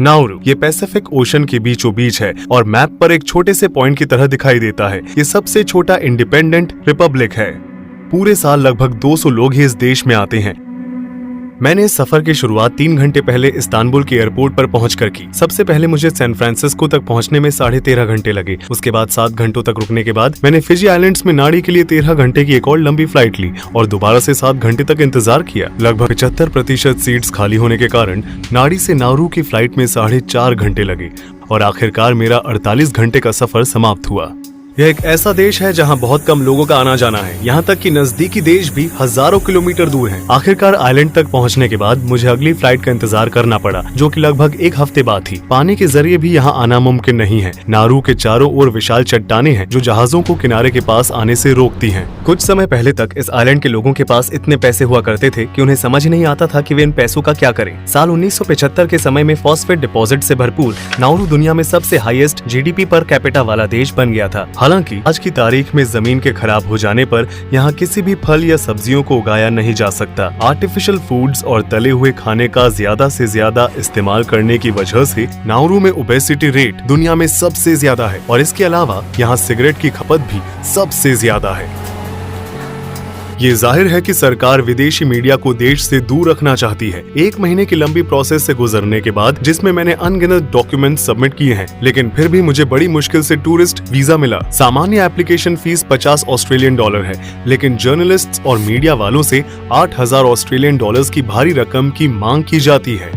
Nauru ये Pacific ocean के बीचों बीच है और मैप पर एक छोटे से पॉइंट की तरह दिखाई देता है। ये सबसे छोटा इंडिपेंडेंट रिपब्लिक है। पूरे साल लगभग 200 लोग ही इस देश में आते हैं। मैंने इस सफर की शुरुआत 3 घंटे पहले इस्तांबुल के एयरपोर्ट पर पहुंचकर की। सबसे पहले मुझे सैन फ्रांसिस्को तक पहुंचने में 13.5 घंटे लगे। उसके बाद 7 घंटों तक रुकने के बाद मैंने फिजी आइलैंड्स में नाड़ी के लिए 13 घंटे की एक और लंबी फ्लाइट ली और दोबारा से 7 घंटे तक इंतजार किया। लगभग 75% सीट्स खाली होने के कारण नाड़ी से नाउरू की फ्लाइट में 4.5 घंटे लगे और आखिरकार मेरा 48 घंटे का सफर समाप्त हुआ। यह एक ऐसा देश है जहां बहुत कम लोगों का आना जाना है, यहाँ तक कि नजदीकी देश भी हजारों किलोमीटर दूर हैं। आखिरकार आइलैंड तक पहुंचने के बाद मुझे अगली फ्लाइट का इंतजार करना पड़ा, जो कि लगभग 1 हफ्ते बाद थी। पानी के जरिए भी यहाँ आना मुमकिन नहीं है। नाउरू के चारों ओर विशाल चट्टानें हैं जो जहाजों को किनारे के पास आने से रोकती हैं। कुछ समय पहले तक इस आइलैंड के लोगों के पास इतने पैसे हुआ करते थे कि उन्हें समझ नहीं आता था कि वे इन पैसों का क्या करें। साल 1975 के समय में फॉस्फेट डिपॉजिट से भरपूर नाउरू दुनिया में सबसे हाईएस्ट जीडीपी पर कैपिटा वाला देश बन गया था। हालांकि आज की तारीख में जमीन के खराब हो जाने पर यहाँ किसी भी फल या सब्जियों को उगाया नहीं जा सकता। आर्टिफिशियल फूड्स और तले हुए खाने का ज्यादा से ज्यादा इस्तेमाल करने की वजह से नाउरू में ओबेसिटी रेट दुनिया में सबसे ज्यादा है और इसके अलावा यहाँ सिगरेट की खपत भी सबसे ज्यादा है। ये जाहिर है कि सरकार विदेशी मीडिया को देश से दूर रखना चाहती है। 1 महीने की लंबी प्रोसेस से गुजरने के बाद, जिसमें मैंने अनगिनत डॉक्यूमेंट सबमिट किए हैं, लेकिन फिर भी मुझे बड़ी मुश्किल से टूरिस्ट वीजा मिला। सामान्य एप्लीकेशन फीस 50 ऑस्ट्रेलियन डॉलर है, लेकिन जर्नलिस्ट्स और मीडिया वालों से 8,000 ऑस्ट्रेलियन डॉलर्स की भारी रकम की मांग की जाती है।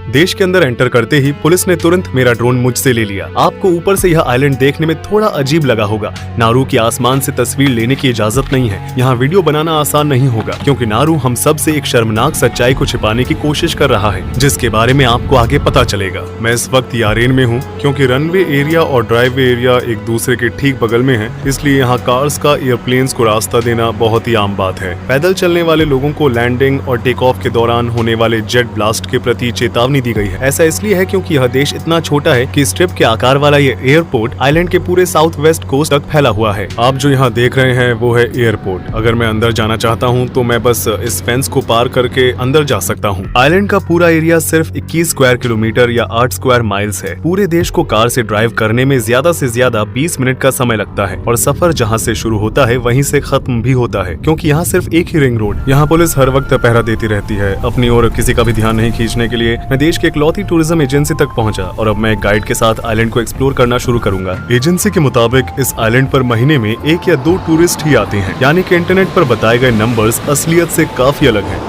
देश के अंदर एंटर करते ही पुलिस ने तुरंत मेरा ड्रोन मुझसे ले लिया। आपको ऊपर से यह आइलैंड देखने में थोड़ा अजीब लगा होगा। नाउरू की आसमान से तस्वीर लेने की इजाजत नहीं है। यहाँ वीडियो बनाना आसान नहीं होगा, क्योंकि नाउरू हम सब से एक शर्मनाक सच्चाई को छिपाने की कोशिश कर रहा है, जिसके बारे में आपको आगे पता चलेगा। मैं इस वक्त यारेन में हूँ, क्योंकि रनवे एरिया और ड्राइववे एरिया एक दूसरे के ठीक बगल में है, इसलिए यहाँ कार्स का एयरप्लेन्स को रास्ता देना बहुत ही आम बात है। पैदल चलने वाले लोगों को लैंडिंग और टेक ऑफ के दौरान होने वाले जेट ब्लास्ट के प्रति चेतावनी दी गई है। ऐसा इसलिए है क्योंकि यह देश इतना छोटा है कि स्ट्रिप के आकार वाला ये एयरपोर्ट आइलैंड के पूरे साउथ वेस्ट कोस्ट तक फैला हुआ है। आप जो यहाँ देख रहे हैं वो है एयरपोर्ट। अगर मैं अंदर जाना चाहता हूँ तो मैं बस इस फेंस को पार करके अंदर जा सकता हूँ। आइलैंड का पूरा एरिया सिर्फ 21 स्क्वायर किलोमीटर या 8 स्क्वायर माइल्स है। पूरे देश को कार से ड्राइव करने में ज्यादा से ज्यादा 20 मिनट का समय लगता है और सफर जहाँ से शुरू होता है वहीं से खत्म भी होता है, क्योंकि यहाँ सिर्फ एक ही रिंग रोड। यहाँ पुलिस हर वक्त पहरा देती रहती है। अपनी और किसी का भी ध्यान नहीं खींचने के लिए मैं देश के इकलौती टूरिज्म एजेंसी तक पहुंचा और अब मैं एक गाइड के साथ आइलैंड को एक्सप्लोर करना शुरू करूंगा। एजेंसी के मुताबिक इस आइलैंड पर महीने में 1 या 2 टूरिस्ट ही आते हैं, यानी कि इंटरनेट पर बताए गए नंबर्स असलियत से काफी अलग हैं।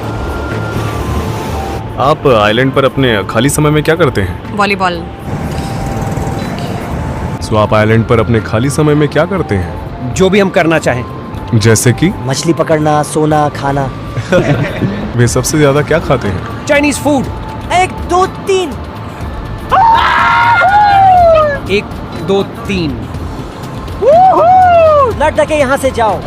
आप आइलैंड पर अपने खाली समय में क्या करते हैं? वॉलीबॉल। सो आप आइलैंड पर अपने खाली समय में क्या करते हैं? जो भी हम करना चाहें। जैसे कि मछली पकड़ना, सोना, खाना। वे सबसे ज्यादा क्या खाते हैं? Chinese food. 1 2 3। 1 2 3। लटके यहाँ से जाओ।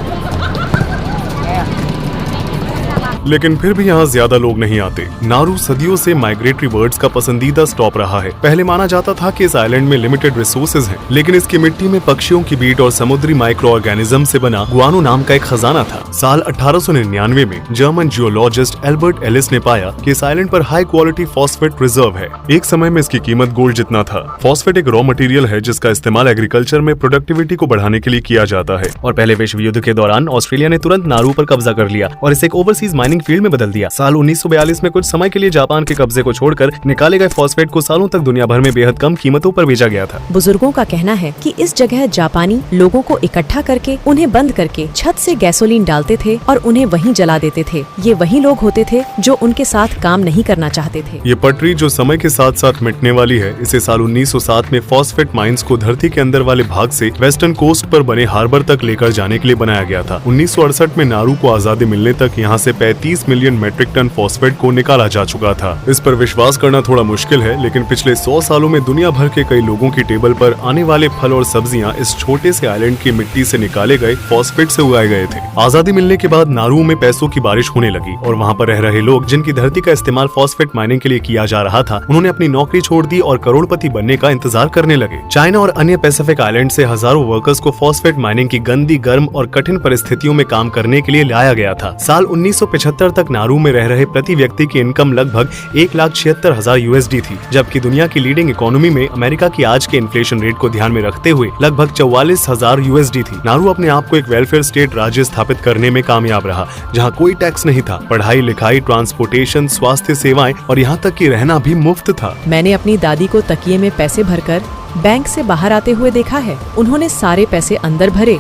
लेकिन फिर भी यहाँ ज्यादा लोग नहीं आते। नाउरू सदियों से माइग्रेटरी बर्ड्स का पसंदीदा स्टॉप रहा है। पहले माना जाता था कि इस आइलैंड में लिमिटेड रिसोर्सेज हैं, लेकिन इसकी मिट्टी में पक्षियों की बीट और समुद्री माइक्रो ऑर्गेनिज्म से बना गुआनो नाम का एक खजाना था। साल 1899 में जर्मन जियोलॉजिस्ट एल्बर्ट एलिस ने पाया कि इस आइलैंड पर हाई क्वालिटी फॉस्फेट रिजर्व है। एक समय में इसकी कीमत गोल्ड जितना था। फॉस्फेट एक रॉ मटेरियल है जिसका इस्तेमाल एग्रीकल्चर में प्रोडक्टिविटी को बढ़ाने के लिए किया जाता है। और पहले विश्व युद्ध के दौरान ऑस्ट्रेलिया ने तुरंत नाउरू पर कब्जा कर लिया और इसे एक ओवरसीज माइनिंग फील्ड में बदल दिया। साल 1942 में कुछ समय के लिए जापान के कब्जे को छोड़कर निकाले गए फॉस्फेट को सालों तक दुनिया भर में बेहद कम कीमतों पर बेचा गया था। बुजुर्गों का कहना है कि इस जगह जापानी लोगों को इकट्ठा करके उन्हें बंद करके छत से गैसोलीन डालते थे और उन्हें वहीं जला देते थे। ये वही लोग होते थे जो उनके साथ काम नहीं करना चाहते थे। ये पटरी जो समय के साथ साथ मिटने वाली है, इसे साल 1907 में फॉस्फेट माइंस को धरती के अंदर वाले भाग से वेस्टर्न कोस्ट पर बने हार्बर तक लेकर जाने के लिए बनाया गया था। 1968 में नाउरू को आजादी मिलने तक यहाँ से 35 मिलियन मेट्रिक टन फॉस्फेट को निकाला जा चुका था। इस पर विश्वास करना थोड़ा मुश्किल है, लेकिन पिछले 100 सालों में दुनिया भर के कई लोगों की टेबल पर आने वाले फल और सब्जियां इस छोटे से आइलैंड की मिट्टी से निकाले गए फॉस्फेट से उगाए गए थे। आजादी मिलने के बाद नाउरू में पैसों की बारिश होने लगी और वहाँ पर रह रहे लोग जिनकी धरती का इस्तेमाल फॉस्फेट माइनिंग के लिए किया जा रहा था, उन्होंने अपनी नौकरी छोड़ दी और करोड़पति बनने का इंतजार करने लगे। चाइना और अन्य पैसिफिक आइलैंड से हजारों वर्कर्स को फॉस्फेट माइनिंग की गंदी, गर्म और कठिन परिस्थितियों में काम करने के लिए लाया गया था। साल 1975 1975 तक नारू में रह रहे प्रति व्यक्ति की इनकम लगभग 1,76,000 USD थी, जबकि दुनिया की लीडिंग इकोनॉमी में अमेरिका की आज के इन्फ्लेशन रेट को ध्यान में रखते हुए लगभग 44,000 USD थी। नारू अपने आप को एक वेलफेयर स्टेट राज्य स्थापित करने में कामयाब रहा, जहाँ कोई टैक्स नहीं था। पढ़ाई लिखाई, ट्रांसपोर्टेशन, स्वास्थ्य सेवाएं और यहाँ तक कि रहना भी मुफ्त था। मैंने अपनी दादी को तकिए में पैसे भरकर बैंक से बाहर आते हुए देखा है। उन्होंने सारे पैसे अंदर भरे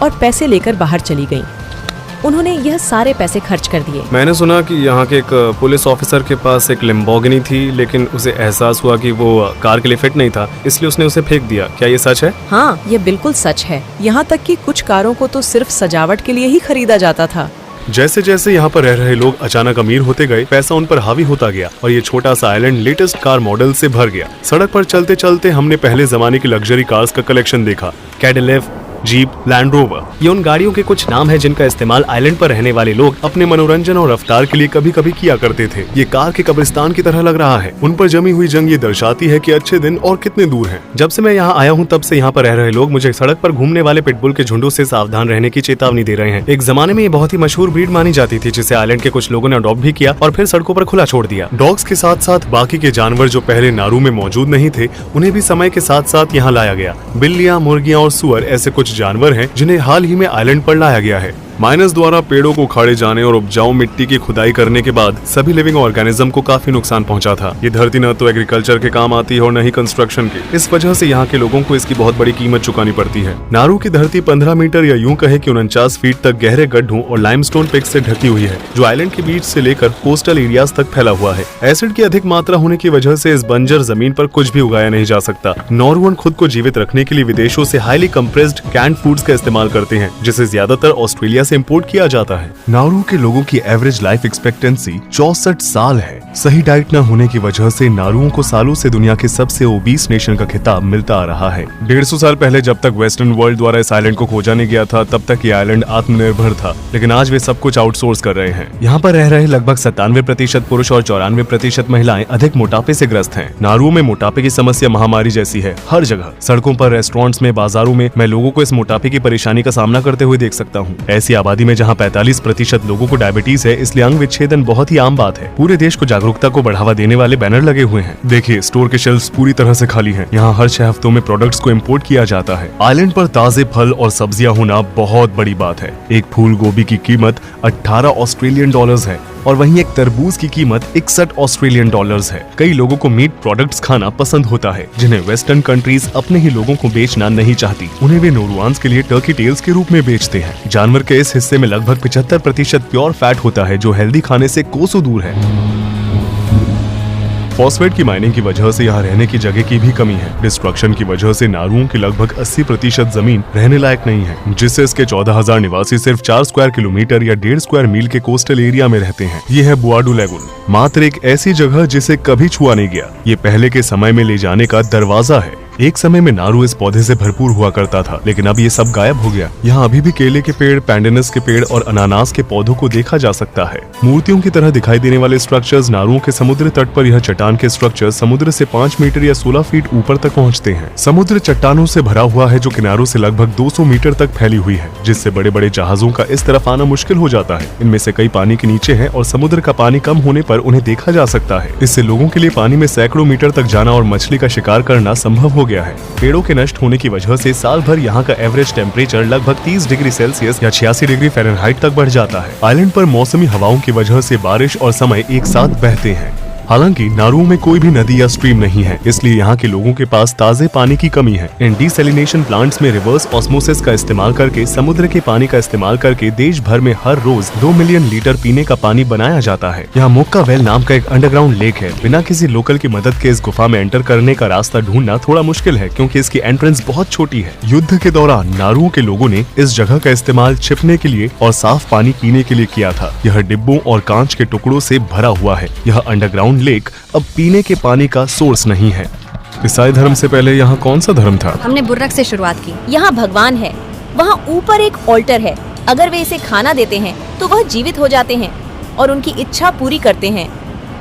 और पैसे लेकर बाहर चली गईं। उन्होंने यह सारे पैसे खर्च कर दिए। मैंने सुना कि यहाँ के एक पुलिस ऑफिसर के पास एक लैम्बोर्गिनी थी, लेकिन उसे एहसास हुआ कि वो कार के लिए फिट नहीं था, इसलिए उसने उसे फेंक दिया। क्या ये सच है? हाँ, ये बिल्कुल सच है। यहाँ तक कि कुछ कारों को तो सिर्फ सजावट के लिए ही खरीदा जाता था। जैसे जैसे यहाँ पर रह रहे लोग अचानक अमीर होते गए, पैसा उन पर हावी होता गया और ये छोटा सा आइलैंड लेटेस्ट कार मॉडल से भर गया। सड़क पर चलते चलते हमने पहले जमाने की लग्जरी कार्स का कलेक्शन देखा। कैडिलैक, जीप, लैंड रोवर, ये उन गाड़ियों के कुछ नाम है जिनका इस्तेमाल आइलैंड पर रहने वाले लोग अपने मनोरंजन और रफ्तार के लिए कभी कभी किया करते थे। ये कार के कब्रिस्तान की तरह लग रहा है। उन पर जमी हुई जंग ये दर्शाती है कि अच्छे दिन और कितने दूर हैं। जब से मैं यहाँ आया हूँ तब से यहाँ पर रह रहे लोग मुझे सड़क पर घूमने वाले पिटबुल के झुंडों से सावधान रहने की चेतावनी दे रहे हैं। एक जमाने में ये बहुत ही मशहूर ब्रीड मानी जाती थी, जिसे आइलैंड के कुछ लोगों ने अडॉप्ट भी किया और फिर सड़कों पर खुला छोड़ दिया। डॉग्स के साथ साथ बाकी के जानवर जो पहले नारू में मौजूद नहीं थे, उन्हें भी समय के साथ साथ यहाँ लाया गया। बिल्लियाँ, मुर्गियाँ और सुअर ऐसे कुछ जानवर हैं जिन्हें हाल ही में आइलैंड पर लाया गया है। माइनस द्वारा पेड़ों को उखाड़े जाने और उपजाऊ मिट्टी की खुदाई करने के बाद सभी लिविंग ऑर्गेनिज्म को काफी नुकसान पहुंचा था। ये धरती न तो एग्रीकल्चर के काम आती है और न ही कंस्ट्रक्शन के। इस वजह से यहाँ के लोगों को इसकी बहुत बड़ी कीमत चुकानी पड़ती है। नारू की धरती 15 मीटर या यूं कहे कि 49 फीट तक गहरे गड्ढों और लाइमस्टोन पिक्स से ढकी हुई है, जो आइलैंड के बीच से लेकर कोस्टल एरियाज तक फैला हुआ है। एसिड की अधिक मात्रा होने की वजह से इस बंजर जमीन पर कुछ भी उगाया नहीं जा सकता। नॉरुअन खुद को जीवित रखने के लिए विदेशों से हाईली कंप्रेस्ड कैंड फूड्स का इस्तेमाल करते हैं, जिसे ज्यादातर ऑस्ट्रेलिया से इम्पोर्ट किया जाता है। नारू के लोगों की एवरेज लाइफ एक्सपेक्टेंसी 64 साल है। सही डाइट न होने की वजह से नारुओं को सालों से दुनिया के सबसे ओबीस नेशन का खिताब मिलता आ रहा है। 150 साल पहले जब तक वेस्टर्न वर्ल्ड द्वारा इस आइलैंड को खोजा नहीं गया था, तब तक ये आइलैंड आत्मनिर्भर था, लेकिन आज वे सब कुछ आउटसोर्स कर रहे हैं। यहाँ पर रह रहे लगभग 97% पुरुष और 94% महिलाएं अधिक मोटापे से ग्रस्त हैं। नारुओं में मोटापे की समस्या महामारी जैसी है। हर जगह सड़कों पर, रेस्टोरेंट्स में, बाजारों में मैं लोगों को इस मोटापे की परेशानी का सामना करते हुए देख सकता हूँ। ऐसी आबादी में जहाँ 45% लोगों को डायबिटीज है, इसलिए अंग विच्छेदन बहुत ही आम बात है। पूरे देश को जागरूकता को बढ़ावा देने वाले बैनर लगे हुए हैं। देखिए, स्टोर के शेल्फ्स पूरी तरह से खाली हैं। यहाँ हर 6 हफ्तों में प्रोडक्ट्स को इम्पोर्ट किया जाता है। आइलैंड पर ताजे फल और सब्जियां होना बहुत बड़ी बात है। एक फूल गोभी की कीमत 18 ऑस्ट्रेलियन डॉलर्स है और वहीं एक तरबूज की कीमत 61 ऑस्ट्रेलियन डॉलर्स है। कई लोगों को मीट प्रोडक्ट्स खाना पसंद होता है, जिन्हें वेस्टर्न कंट्रीज अपने ही लोगों को बेचना नहीं चाहती। उन्हें वे नोरुआन्स के लिए टर्की टेल्स के रूप में बेचते हैं। जानवर के इस हिस्से में लगभग 75% प्योर फैट होता है, जो हेल्दी खाने से कोसों दूर है। फॉस्फेट की माइनिंग की वजह से यहाँ रहने की जगह की भी कमी है। डिस्ट्रक्शन की वजह से नारुओं की लगभग 80% जमीन रहने लायक नहीं है, जिससे इसके 14,000 निवासी सिर्फ 4 स्क्वायर किलोमीटर या 1.5 स्क्वायर मील के कोस्टल एरिया में रहते हैं। ये है बुआडू लैगून, मात्र एक ऐसी जगह जिसे कभी छुआ नहीं गया। ये पहले के समय में ले जाने का दरवाजा है। एक समय में नारू इस पौधे से भरपूर हुआ करता था, लेकिन अब ये सब गायब हो गया। यहाँ अभी भी केले के पेड़, पैंडेनस के पेड़ और अनानास के पौधों को देखा जा सकता है। मूर्तियों की तरह दिखाई देने वाले स्ट्रक्चर्स नारुओं के समुद्र तट पर, यह चट्टान के स्ट्रक्चर समुद्र से 5 मीटर या 16 फीट ऊपर तक पहुँचते हैं। समुद्र चट्टानों से भरा हुआ है, जो किनारों से लगभग 200 मीटर तक फैली हुई है, जिससे बड़े बड़े जहाजों का इस तरफ आना मुश्किल हो जाता है। इनमें से कई पानी के नीचे हैं और समुद्र का पानी कम होने पर उन्हें देखा जा सकता है। इससे लोगों के लिए पानी में सैकड़ों मीटर तक जाना और मछली का शिकार करना संभव हो गया है। पेड़ों के नष्ट होने की वजह से साल भर यहाँ का एवरेज टेम्परेचर लगभग 30 डिग्री सेल्सियस या 86 डिग्री फ़ारेनहाइट तक बढ़ जाता है। आइलैंड पर मौसमी हवाओं की वजह से बारिश और समय एक साथ बहते हैं। हालांकि नारुओं में कोई भी नदी या स्ट्रीम नहीं है, इसलिए यहाँ के लोगों के पास ताजे पानी की कमी है। इन डिसैलिनेशन प्लांट्स में रिवर्स ऑस्मोसिस का इस्तेमाल करके समुद्र के पानी का इस्तेमाल करके देश भर में हर रोज 2 मिलियन लीटर पीने का पानी बनाया जाता है। यहाँ मोक्का वेल नाम का एक अंडरग्राउंड लेक है। बिना किसी लोकल की मदद के इस गुफा में एंटर करने का रास्ता ढूंढना थोड़ा मुश्किल है, क्योंकि इसकी एंट्रेंस बहुत छोटी है। युद्ध के दौरान नारुओं के लोगों ने इस जगह का इस्तेमाल छिपने के लिए और साफ पानी पीने के लिए किया था। यह डिब्बों और कांच के टुकड़ों से भरा हुआ है। यह अंडरग्राउंड लेक अब पीने के पानी का सोर्स नहीं है। ईसाई धर्म से पहले यहाँ कौन सा धर्म था? हमने बुर्रक से शुरुआत की। यहाँ भगवान है, वहाँ ऊपर एक ऑल्टर है। अगर वे इसे खाना देते हैं तो वह जीवित हो जाते हैं और उनकी इच्छा पूरी करते हैं।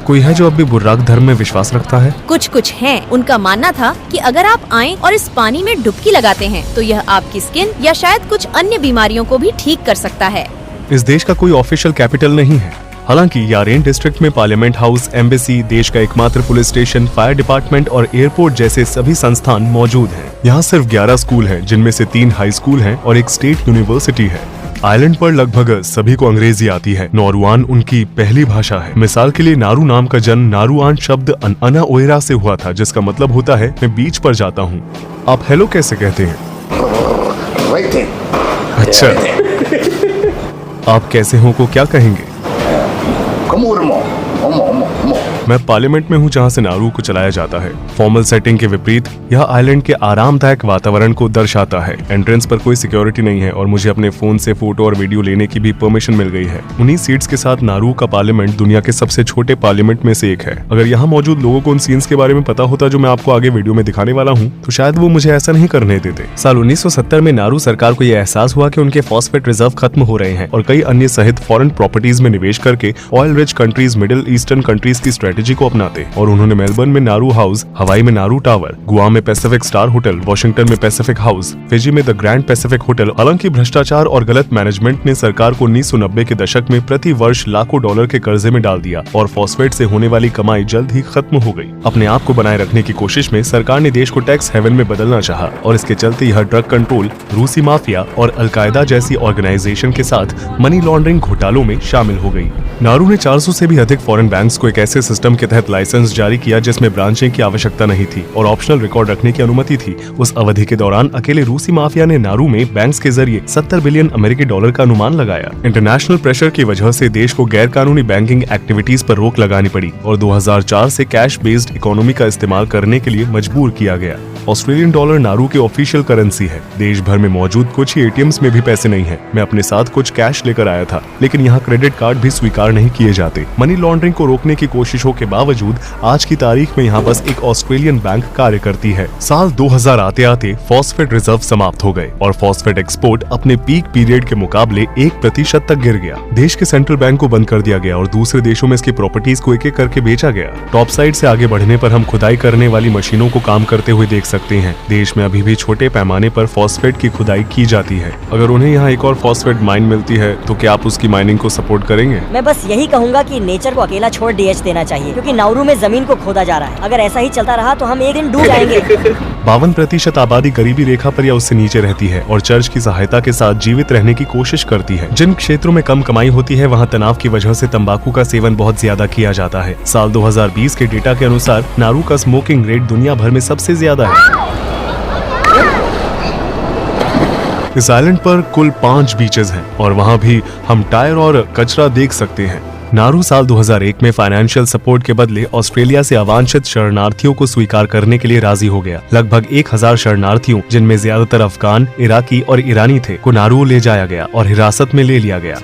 कोई है जो अब भी बुर्राक धर्म में विश्वास रखता है? कुछ हैं। उनका मानना था कि अगर आप आएं और इस पानी में डुबकी लगाते हैं तो यह आपकी स्किन या शायद कुछ अन्य बीमारियों को भी ठीक कर सकता है। इस देश का कोई ऑफिशियल कैपिटल नहीं है, हालांकि यारेन डिस्ट्रिक्ट में पार्लियामेंट हाउस, एम्बेसी, देश का एकमात्र पुलिस स्टेशन, फायर डिपार्टमेंट और एयरपोर्ट जैसे सभी संस्थान मौजूद हैं। यहाँ सिर्फ 11 स्कूल हैं, जिनमें से 3 हाई स्कूल हैं और एक स्टेट यूनिवर्सिटी है। आइलैंड पर लगभग सभी को अंग्रेजी आती है। नौरुआन उनकी पहली भाषा है। मिसाल के लिए नारू नाम का जन्म नारुआन शब्द अना ओएरा से हुआ था, जिसका मतलब होता है मैं बीच पर जाता हूँ। आप हेलो कैसे कहते हैं? अच्छा, आप कैसे हो को क्या कहेंगे? मैं पार्लियामेंट में हूँ जहाँ से नारू को चलाया जाता है। फॉर्मल सेटिंग के विपरीत यह आइलैंड के आरामदायक वातावरण को दर्शाता है। एंट्रेंस पर कोई सिक्योरिटी नहीं है और मुझे अपने फोन से फोटो और वीडियो लेने की भी परमिशन मिल गई है। उन्हीं सीट्स के साथ नारू का पार्लियामेंट दुनिया के सबसे छोटे पार्लियामेंट में से एक है। अगर यहाँ मौजूद लोगों को उन सीन्स के बारे में पता होता जो मैं आपको आगे वीडियो में दिखाने वाला हूँ, तो शायद वो मुझे ऐसा नहीं करने देते। साल 1970 में नारू सरकार को यह एहसास हुआ कि उनके फॉस्फेट रिजर्व खत्म हो रहे हैं और कई अन्य सहित फॉरेन प्रॉपर्टीज में निवेश करके oil rich countries, middle eastern countries की स्ट्रेटेजी को अपनाते और उन्होंने मेलबर्न में नारू हाउस, हवाई में नारू टावर, गुआ में पैसिफिक स्टार होटल, वॉशिंगटन में पैसिफिक हाउस, फिजी में द ग्रैंड पैसिफिक होटल। हालांकि भ्रष्टाचार और गलत मैनेजमेंट ने सरकार को 1990 के दशक में प्रति वर्ष लाखों डॉलर के कर्जे में डाल दिया और फॉस्फेट से होने वाली कमाई जल्द ही खत्म हो गई। अपने आप को बनाए रखने की कोशिश में सरकार ने देश को टैक्स हेवन में बदलना चाहा और इसके चलते यह ड्रग कंट्रोल, रूसी माफिया और अलकायदा जैसी ऑर्गेनाइजेशन के साथ मनी लॉन्ड्रिंग घोटालों में शामिल हो गई। नारू ने 400 से भी अधिक फॉरेन बैंक्स को एक ऐसे सिस्टम के तहत लाइसेंस जारी किया जिसमें ब्रांचिंग की आवश्यकता नहीं थी और ऑप्शनल रिकॉर्ड रखने की अनुमति थी। उस अवधि के दौरान अकेले रूसी माफिया ने नारू में बैंक्स के जरिए 70 बिलियन अमेरिकी डॉलर का अनुमान लगाया। इंटरनेशनल प्रेशर की वजह से देश को गैर कानूनी बैंकिंग एक्टिविटीज पर रोक लगानी पड़ी और 2004 से कैश बेस्ड इकोनॉमी का इस्तेमाल करने के लिए मजबूर किया गया। ऑस्ट्रेलियन डॉलर नारू की ऑफिशियल करेंसी है। देश भर में मौजूद कुछ ही एटीएम्स में भी पैसे नहीं है। मैं अपने साथ कुछ कैश लेकर आया था, लेकिन यहाँ क्रेडिट कार्ड भी स्वीकार नहीं किए जाते। मनी लॉन्ड्रिंग को रोकने की कोशिशों के बावजूद आज की तारीख में यहाँ बस एक ऑस्ट्रेलियन बैंक कार्य करती है। साल 2000 आते आते फॉस्फेट रिजर्व समाप्त हो गए और फॉस्फेट एक्सपोर्ट अपने पीक पीरियड के मुकाबले 1% तक गिर गया। देश के सेंट्रल बैंक को बंद कर दिया गया और दूसरे देशों में इसकी प्रॉपर्टीज को एक एक करके बेचा गया। टॉप साइड से आगे बढ़ने पर हम खुदाई करने वाली मशीनों को काम करते हुए देख सकते हैं। देश में अभी भी छोटे पैमाने पर फॉस्फेट की खुदाई की जाती है। अगर उन्हें यहाँ एक और फॉस्फेट माइन मिलती है तो क्या आप उसकी माइनिंग को सपोर्ट करेंगे? मैं बस यही कहूँगा कि नेचर को अकेला छोड़ डीएच देना चाहिए, क्योंकि नाउरू में जमीन को खोदा जा रहा है। अगर ऐसा ही चलता रहा तो हम एक दिन डूब जाएंगे। 52% आबादी गरीबी रेखा पर या उससे नीचे रहती है और चर्च की सहायता के साथ जीवित रहने की कोशिश करती है। जिन क्षेत्रों में कम कमाई होती है वहाँ तनाव की वजह से तंबाकू का सेवन बहुत ज्यादा किया जाता है। साल 2020 के डेटा के अनुसार नारू का स्मोकिंग रेट दुनिया भर में सबसे ज्यादा है। इस आइलैंड पर कुल 5 बीचेस हैं और वहाँ भी हम टायर और कचरा देख सकते हैं। नारू साल 2001 में फाइनेंशियल सपोर्ट के बदले ऑस्ट्रेलिया से अवांछित शरणार्थियों को स्वीकार करने के लिए राजी हो गया। लगभग 1000 शरणार्थियों, जिनमें ज्यादातर अफगान, इराकी और ईरानी थे, को नारू ले जाया गया और हिरासत में ले लिया गया।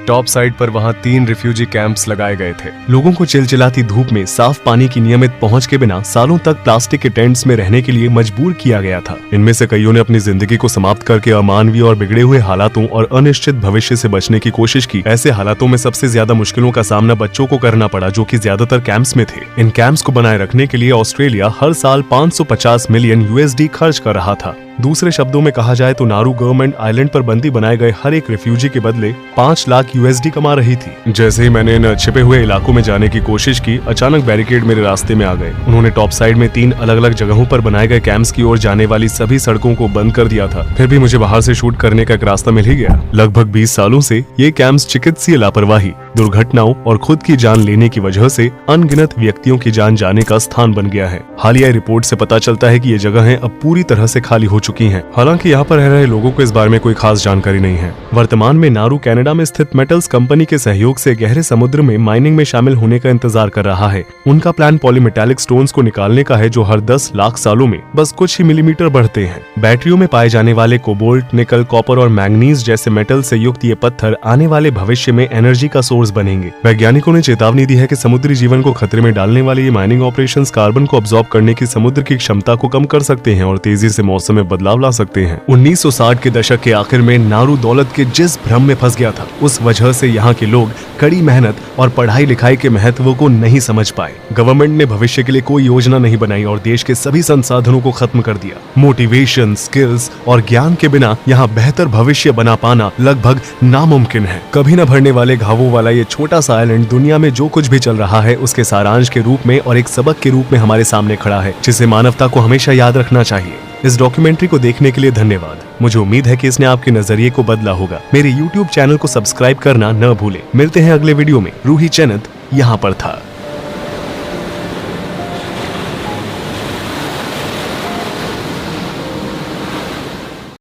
टॉप साइड पर वहाँ 3 रिफ्यूजी कैंप्स लगाए गए थे। लोगों को चिलचिलाती धूप में साफ पानी की नियमित पहुँच के बिना सालों तक प्लास्टिक के टेंट्स में रहने के लिए मजबूर किया गया था। इनमें से कईयों ने अपनी जिंदगी को समाप्त करके अमानवीय और बिगड़े हुए हालातों और अनिश्चित भविष्य से बचने की कोशिश की। ऐसे हालातों में सबसे ज्यादा मुश्किलों का सामना बच्चों को करना पड़ा, जो कि ज्यादातर कैंप्स में थे। इन कैंप्स को बनाए रखने के लिए ऑस्ट्रेलिया हर साल 550 मिलियन USD खर्च कर रहा था। दूसरे शब्दों में कहा जाए तो नारू गवर्नमेंट आइलैंड पर बंदी बनाए गए हर एक रिफ्यूजी के बदले 5 लाख USD कमा रही थी। जैसे ही मैंने इन छिपे हुए इलाकों में जाने की कोशिश की, अचानक बैरिकेड मेरे रास्ते में आ गए। उन्होंने टॉप साइड में 3 अलग अलग जगहों पर बनाए गए कैंप्स की ओर जाने वाली सभी सड़कों को बंद कर दिया था। फिर भी मुझे बाहर से शूट करने का एक रास्ता मिल ही गया। लगभग 20 सालों से ये कैंप्स चिकित्सीय लापरवाही, दुर्घटनाओं और खुद की जान लेने की वजह से अनगिनत व्यक्तियों की जान जाने का स्थान बन गया है। हालिया रिपोर्ट से पता चलता है कि ये जगहें अब पूरी तरह से खाली हो चुकी हैं। हालांकि यहाँ पर रह रहे लोगों को इस बारे में कोई खास जानकारी नहीं है। वर्तमान में नारू कनाडा में स्थित मेटल्स कंपनी के सहयोग से गहरे समुद्र में माइनिंग में शामिल होने का इंतजार कर रहा है। उनका प्लान पॉलीमेटालिक स्टोन्स को निकालने का है, जो हर 10 लाख सालों में बस कुछ ही मिलीमीटर बढ़ते हैं। बैटरियों में पाए जाने वाले कोबाल्ट, निकल, कॉपर और मैंगनीज जैसे मेटल से युक्त ये पत्थर आने वाले भविष्य में एनर्जी का सोर्स बनेंगे। वैज्ञानिकों ने चेतावनी दी है कि समुद्री जीवन को खतरे में डालने वाले ये माइनिंग ऑपरेशंस कार्बन को अब्सॉर्ब करने की समुद्र की क्षमता को कम कर सकते हैं और तेजी से मौसम में बदलाव ला सकते हैं। 1960 के दशक के आखिर में नारू दौलत के जिस भ्रम में फंस गया था, उस वजह से यहाँ के लोग कड़ी मेहनत और पढ़ाई लिखाई के महत्व को नहीं समझ पाए। गवर्नमेंट ने भविष्य के लिए कोई योजना नहीं बनाई और देश के सभी संसाधनों को खत्म कर दिया। मोटिवेशन, स्किल्स और ज्ञान के बिना यहाँ बेहतर भविष्य बना पाना लगभग नामुमकिन है। कभी न भरने वाले घावों वाला ये छोटा सा आइलैंड दुनिया में जो कुछ भी चल रहा है उसके सारांश के रूप में और एक सबक के रूप में हमारे सामने खड़ा है, जिसे मानवता को हमेशा याद रखना चाहिए। इस डॉक्यूमेंट्री को देखने के लिए धन्यवाद। मुझे उम्मीद है कि इसने आपके नजरिए को बदला होगा। मेरे YouTube चैनल को सब्सक्राइब करना न भूलें। मिलते हैं अगले वीडियो में। रूही चैनत यहाँ पर था।